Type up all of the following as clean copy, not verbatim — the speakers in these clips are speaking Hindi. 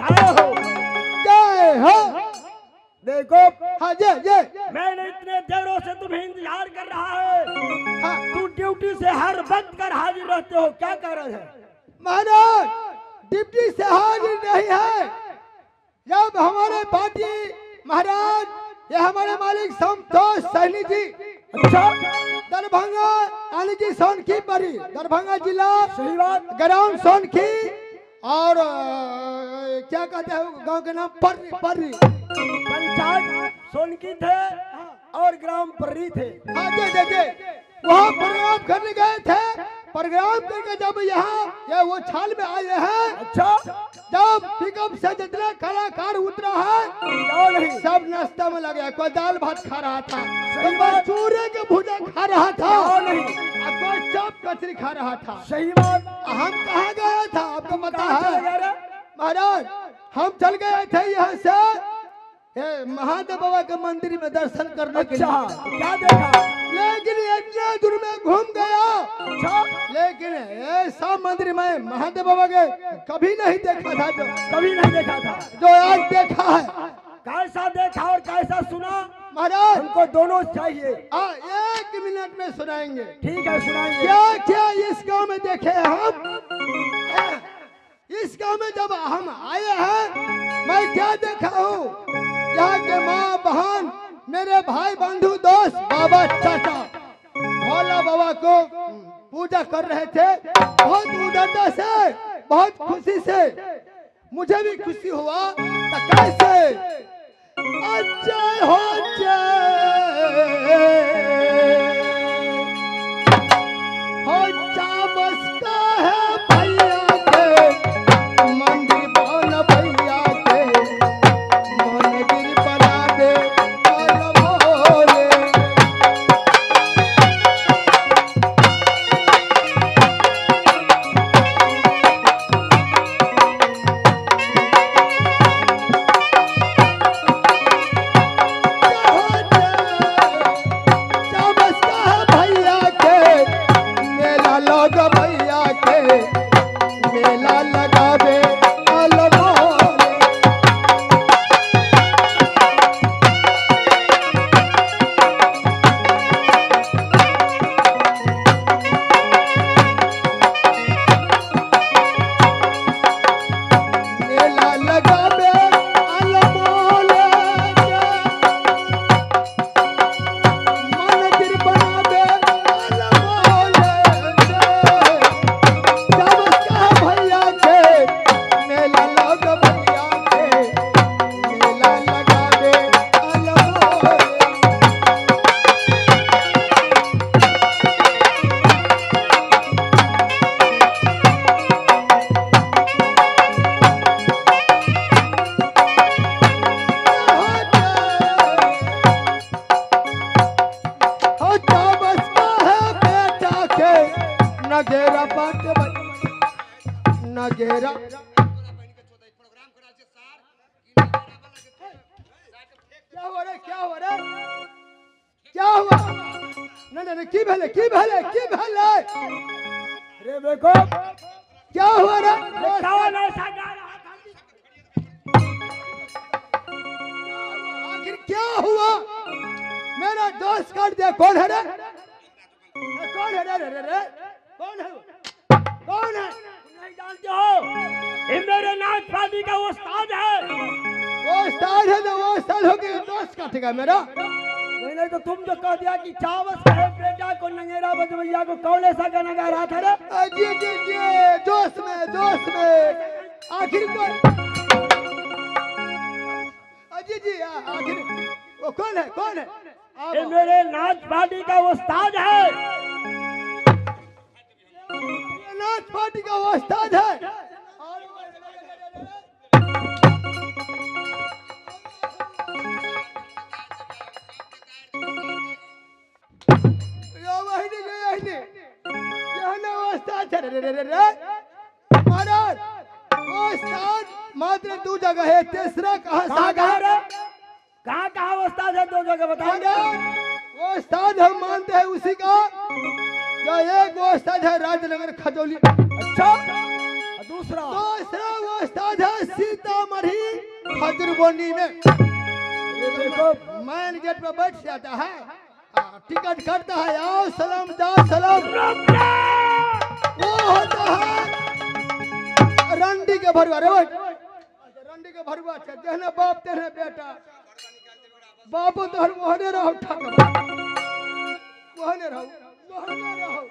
आए हो। जय हो। देखो हाँ जय मैंने इतने देरों से तुम्हें इंतजार कर रहा है। हाँ तू ड्यूटी से हर वक्त कर हाजिर रहते हो, क्या कारण है? महाराज डिप्टी से हाजिर नहीं है। जब हमारे पार्टी महाराज ये हमारे मालिक संतोष सैनी जी अच्छा दरभंगा आने की सोनखी परी दरभंगा जिला सही बात। ग्राम सोनखी और क्या कहते हैं गांव के नाम पर्री पर्री पंचायत सोनकी थे और ग्राम पर्री थे। हाँ जी वहाँ प्रोग्राम करने गए थे। प्रोग्राम करके जब यहाँ ये वो छाल में आए हैं, अच्छा जब पिकअप से जितने कलाकार उतरा है क्यों नहीं? सब नाश्ता में लगे। कोई दाल भात खा रहा था, सही कोई बात। चूरे के भुजा खा रहा था, क्यों नहीं? और कोई चॉप कचरी खा रहा था। सही बात। हम कहाँ गया था आपको पता कहाँ चले है गए रे? महाराज? हम चल गए थे यहाँ से महादेव बाबा के मंदिर में दर्शन करने के अच्छा लिए। क्या देखा? लेकिन इतने दूर में घूम गया, अच्छा लेकिन ऐसा मंदिर में महादेव बाबा के कभी नहीं देखा था कभी नहीं देखा था। जो आज देखा है। कैसा देखा और कैसा सुना? महाराज हमको दोनों चाहिए। 1 मिनट में सुनाएंगे। ठीक है सुनाएंगे। क्या क्या इस गांव में देखे हम। इस गांव में जब हम आए हैं मैं क्या देखा हूँ, यहाँ के माँ बहन मेरे भाई बंधु दोस्त बाबा चाचा भोला बाबा को पूजा कर रहे थे बहुत उदारता से, बहुत खुशी से। मुझे भी खुशी हुआ तो कैसे अजय हो चामसका है भैया के मंदिर बन भैया के मंदिर बना दे भोले। चामसका है भैया के मेला लग भैया के मेला लगावे अलमोले। मेला लगावे अलमोले मंदिर बनावे अलमोले। चामसका भैया के मेला लग भैया के मेला लगावे अलमोले। हो चामसका है बेटा के नगेरा बात नगेरा क्या हो रहा है क्या हो रहा है क्या हुआ? नहीं की भले रे देखो क्या हुआ रे? कौन ऐसा गा रहा था? आखिर क्या हुआ? मेरा दोस्त काट दिया। कौन है रे? कौन है रे? कौन है? कौन है? नहीं जानते हो? ये मेरे नाच पार्टी का उस्ताद है। वो उस्ताद है तो वो उस्ताद हो के दोस्त काटेगा मेरा। नहीं तो तुम जो कह दिया कि चावस का है बेटा को नंगेरा बजवैया को, कौन ऐसा गाना गा रहा था रे? जी दोस्त में आखिर कौन? जी आखिर वो कौन है? ये मेरे नाच पार्टी का उस्ताद है। नाच पार्टी का वो उस्ताद है। महाराज वो उस्ताद मात्र 2 जगह है, तीसरा कहाँ कहाँ? कहाँ उस्ताद है? 2 जगह बताओगे? वो उस्ताद हम मानते हैं उसी का जो एक वो उस्ताद है राजनगर खजौली। अच्छा दूसरा दूसरा वो उस्ताद साधा सीतामढ़ी खजरबोनी में ये देखो मैन गेट पे बैठ जाता है, टिकट काटता है, आओ सलाम जाओ सलाम। वो होता है रंडी के भरुआ रे, रंडी के भरुआ छे, जहने बाप तेने बेटा, बाबू तोहर मोहने रहो ठकबा, मोहने रहो, मोहने रहो।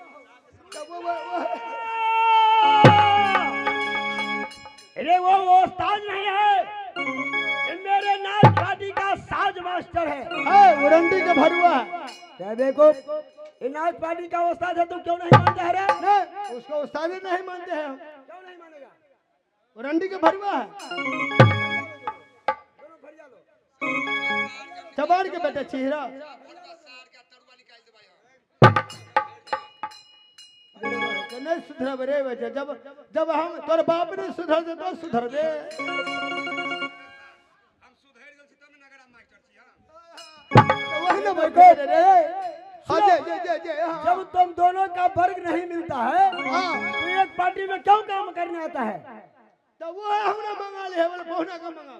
अरे वो उस्ताद नहीं है, ये मेरे नाच पार्टी का साज मास्टर है। वो रंडी के भरुआ क्या देखो ये नाच पार्टी का उस्ताद है, तुम क्यों नहीं मानते है रे? नहीं, उसको उस्ताद ही नहीं मानते हैं हम। क्यों नहीं मानेगा? वो रंडी के भरुआ है, चबाड़ के बेटा चेहरा। नहीं सुधर रे बेटा, जब हम तोर बाप ने सुधर दे तो सुधर दे। वही ना भाई को रे। हाँ जे हाँ। जब तुम दोनों का वर्ग नहीं मिलता है हाँ। तो एक पार्टी में क्यों काम करने आता है? तो वो हमने मंगा ले, बोले बहुना का मंगा।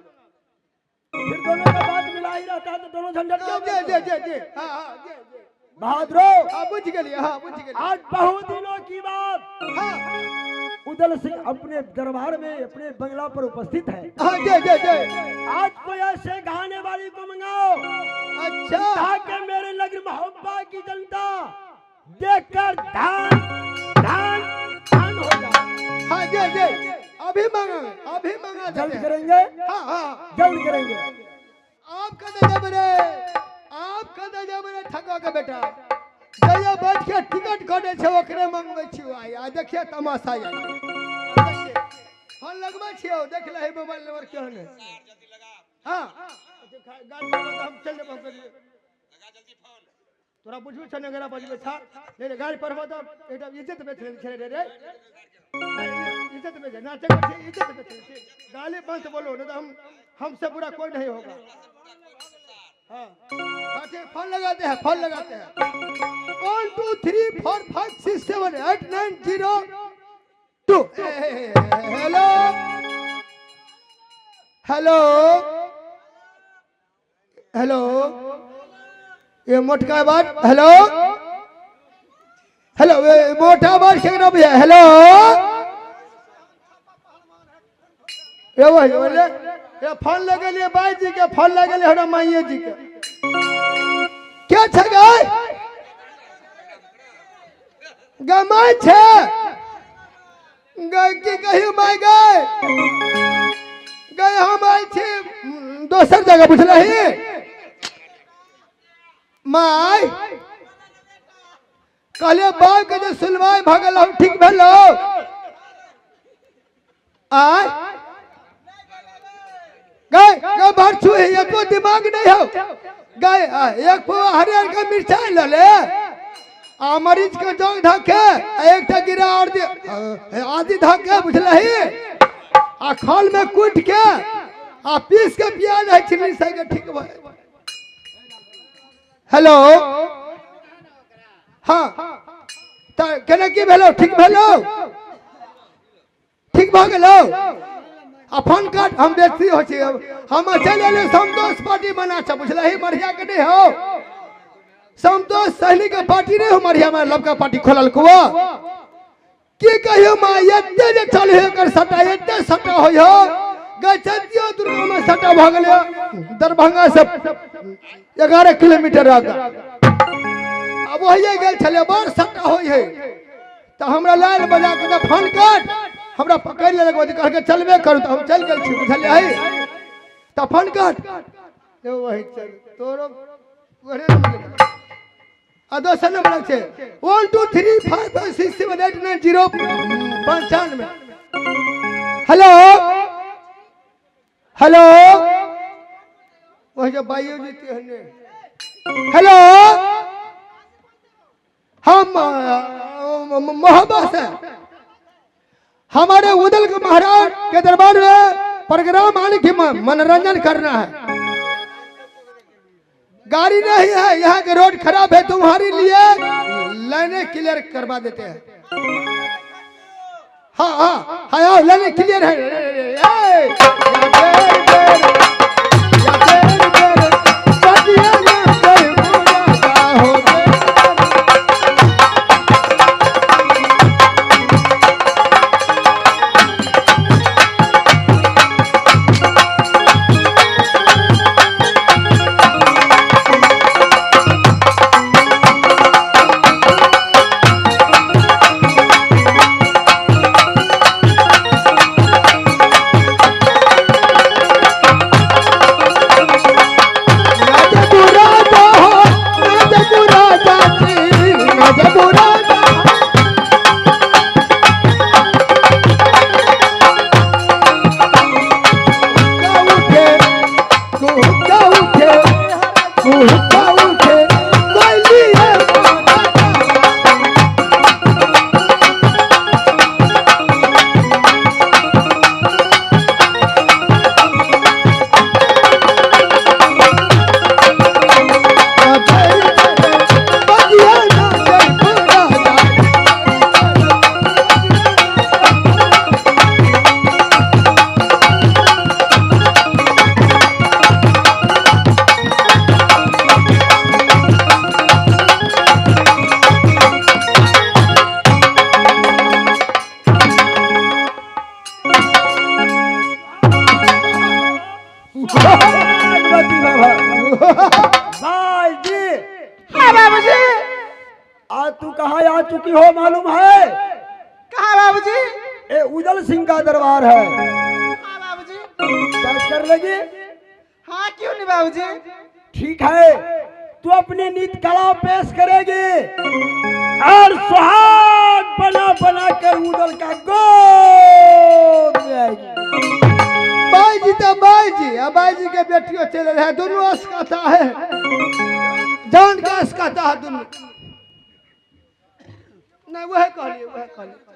फिर दोनों का बात मिला ही रहता है तो दोनों झंझट क्यों? जे हाँ बहादुरो बुझ गेलिए, हाँ बुझ गेलिए। आज बहुत दिनों की बात, हाँ उदल सिंह अपने दरबार में अपने बंगला पर उपस्थित है। हाँ जे आज कोई ऐसे गाने वाली को मंगाओ अच्छा ताकि मेरे नगर मोहब्बा की जनता देखकर धान धान धान हो जाए। हाँ जे अभी मंगा जल्द देते हैं। करेंगे, हाँ जल्द करेंगे। आपका दे जब रे ठगा के बेटा, जया बैठ के टिकट काटे छे ओकरे मंगबै छियो। आ देखिए तमाशा ये, देखिए फोन लगबै छियो, देख ले मोबाइल नंबर केहन है। हां गाड़ी में हम चल जेबो, लगा जल्दी फोन, तोरा बुझबे छ नगरा बजबे छ रे, गाड़ी पर हो तो एटा इज्जत बेच ले रे, इज्जत बेच नाचे के इज्जत बेच ले, गाली बंद बोलो नहीं तो हमसे बुरा कोई नहीं होगा। हाँ ठीक, फोन लगाते हैं 1 2 3 4 5 6 7 8 9 0 2। हेलो हेलो हेलो, ये मोटका बात, हेलो हेलो मोटा बात केकरा भैया, हेलो ये वही बोले ये फोन लगे लिए बाई जी के, फोन लगे लिए हमरा माइये जी के। क्या छे गाय गमाई छे गाय की कही माय गाय गाय हम आई छी दोसर जगह बुझलही माय कहले बाय के जे सुलवाई भगल हम ठीक भेलो आय गाय गाय बाहर छुए ये तो दिमाग नहीं हो गाय एक पुआ हरियर का मिर्चाई ले ले आ मरीच के जोग धके एक टा गिरा और आदि धके बुझलही आ खाल में कूट के आ पीस के प्याज है छिली से के ठीक भाई। हेलो हाँ त केना की भेलो, ठीक भेलो, ठीक भ गेलो आ फोन काट हम बेसी हो छी, हम चल एले संतोष पार्टी बना छ बुझलही, बढ़िया के नहीं हो संतोष सैनिक के पार्टी नहीं हो, बढ़िया में लबका पार्टी खोलल को की कहियो मां एते जे चल हे कर सटा एते सटा होय हो गचतियो दुर्गा में सटा भ गेले दरभंगा से 11 किलोमीटर आगे, अब वही गेल छले बड़ सटा होय है तो हमरा लाइन बजा के फोन काट हमरा पकड़ ले लगो कह के चलबे करू तो हम चल गेल छी बुझलिए तो फोन काट तो वही चल तोरो ओरे नंबर आ दोसर नंबर छे 1 2 3 5 6 7 8 9 0 95। हेलो हेलो वही जो बाइयो जी हने, हेलो हम मोहब्बत से हमारे उदल के महाराज के दरबार में प्रोग्राम आने की मनोरंजन करना है, गाड़ी नहीं है, यहाँ के रोड खराब है, तुम्हारे लिए लाइनें क्लियर करवा देते हैं। हाँ हाँ हाँ लाइनें क्लियर है। भाई जी। हाँ बाबूजी। आज तू कहाँ आ चुकी हो मालूम है? कहाँ बाबूजी? ये उदल सिंह का दरबार है। हाँ बाबूजी। क्या कर लेगी? हाँ क्यों नहीं बाबूजी? ठीक है, तू अपनी नीत कला पेश करेगी और सुहाग बना बना कर उदल का गोद में आएगी। बाई जी तो बाई जी, अब बाई जी के बेटियों चले रहे, दोनों अस्काता है, जान का अस्काता है दोनों। नहीं वह कहलिए, वह कहलिए।